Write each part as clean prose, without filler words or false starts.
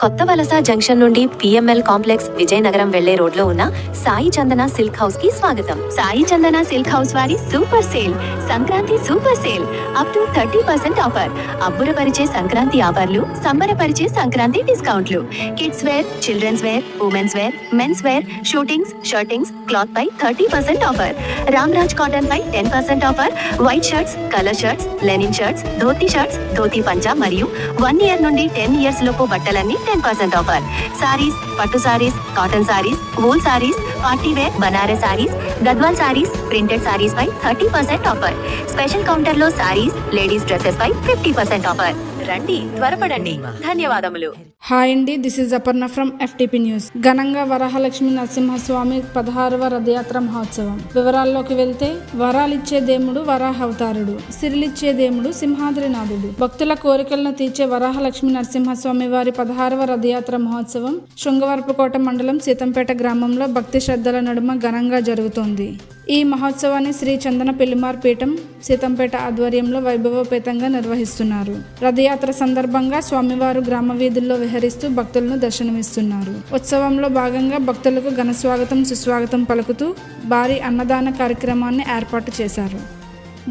కొత్త వలస జంక్షన్ నుండి పిఎంఎల్ కాంప్లెక్స్ విజయనగరం వెళ్లే రోడ్లో ఉన్న సాయి చందన సిల్క్ హౌస్ కి స్వాగతం. సాయి చందన సిల్క్ హౌస్ వారి super sale, Sankranti super sale, up to 30% offer. అబ్బురపరిచే సంక్రాంతి ఆఫర్లు, సంబరపరిచే సంక్రాంతి డిస్కౌంట్లు. Kids wear, children's wear, women's wear, men's wear, suitings, shirtings, cloth పై 30% ఆఫర్. రామ్రాజ్ కాటన్ పై 10% offer. White shirts, colour shirts, linen shirts, dhoti shirts, dhoti panja మరియు 1 year నుండి 10 years లోపు బట్టలన్నీ 10% ఆఫర్. సారీస్, పట్టు saris, cotton saris, wool saris, party wear, Banaras saris, Gadwal saris, printed saris పై 30% ఆఫర్. స్పెషల్ కౌంటర్ లో saris, ladies dresses పై 50% ఆఫర్. రండి, త్వరపడండి. ధన్యవాదములు. హాయ్ అండి, this is Aparna from FTP news. ఘనంగా వరాహలక్ష్మి నరసింహస్వామి 16వ రథయాత్ర మహోత్సవం. వివరాల్లోకి వెళ్తే, వరాలిచ్చే దేవుడు వరాహ అవతారుడు, సిరిలిచ్చే దేవుడు సింహాద్రినాథుడు. భక్తుల కోరికలను తీర్చే వరాహలక్ష్మి నరసింహస్వామి వారి 16వ రథయాత్ర మహోత్సవం శృంగవరపుకోట మండలం సీతంపేట గ్రామంలో భక్తి శ్రద్ధల నడుమ ఘనంగా జరుగుతోంది. ఈ మహోత్సవాన్ని శ్రీ చందన పెళ్లిమార్ పీఠం సీతంపేట ఆధ్వర్యంలో వైభవోపేతంగా నిర్వహిస్తున్నారు. రథయాత్ర సందర్భంగా స్వామివారు గ్రామ వీధుల్లో విహరిస్తూ భక్తులను దర్శనమిస్తున్నారు. ఉత్సవంలో భాగంగా భక్తులకు ఘన స్వాగతం, సుస్వాగతం పలుకుతూ భారీ అన్నదాన కార్యక్రమాన్ని ఏర్పాటు చేశారు.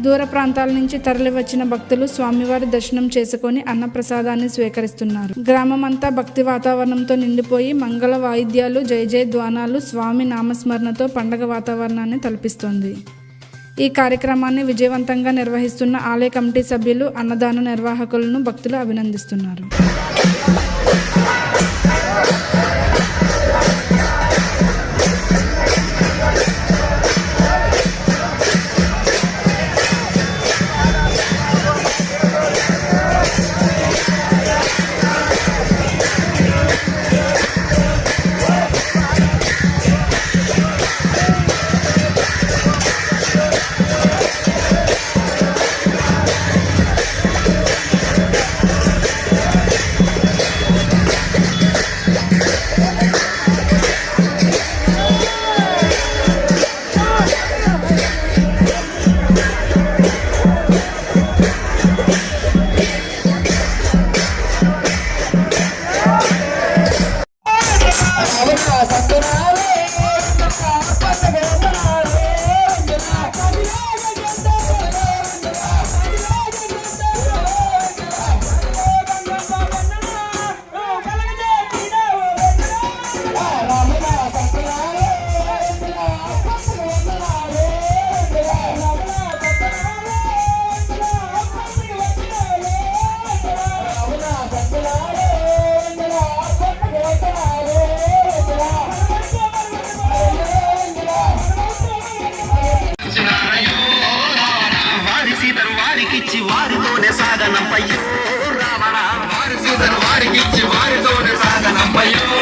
దూర ప్రాంతాల నుంచి తరలి వచ్చిన భక్తులు స్వామివారి దర్శనం చేసుకొని అన్నప్రసాదాన్ని స్వీకరిస్తున్నారు. గ్రామం అంతా భక్తి వాతావరణంతో నిండిపోయి మంగళ వాయిద్యాలు, జయ జయ ధ్వానాలు, స్వామి నామస్మరణతో పండగ వాతావరణాన్ని తలపిస్తోంది. ఈ కార్యక్రమాన్ని విజయవంతంగా నిర్వహిస్తున్న ఆలయ కమిటీ సభ్యులు, అన్నదాన నిర్వాహకులను భక్తులు అభినందిస్తున్నారు. వారితోనే సాగనంపయ్యో రావణ, వారితోనే సాగనంపయ్యో.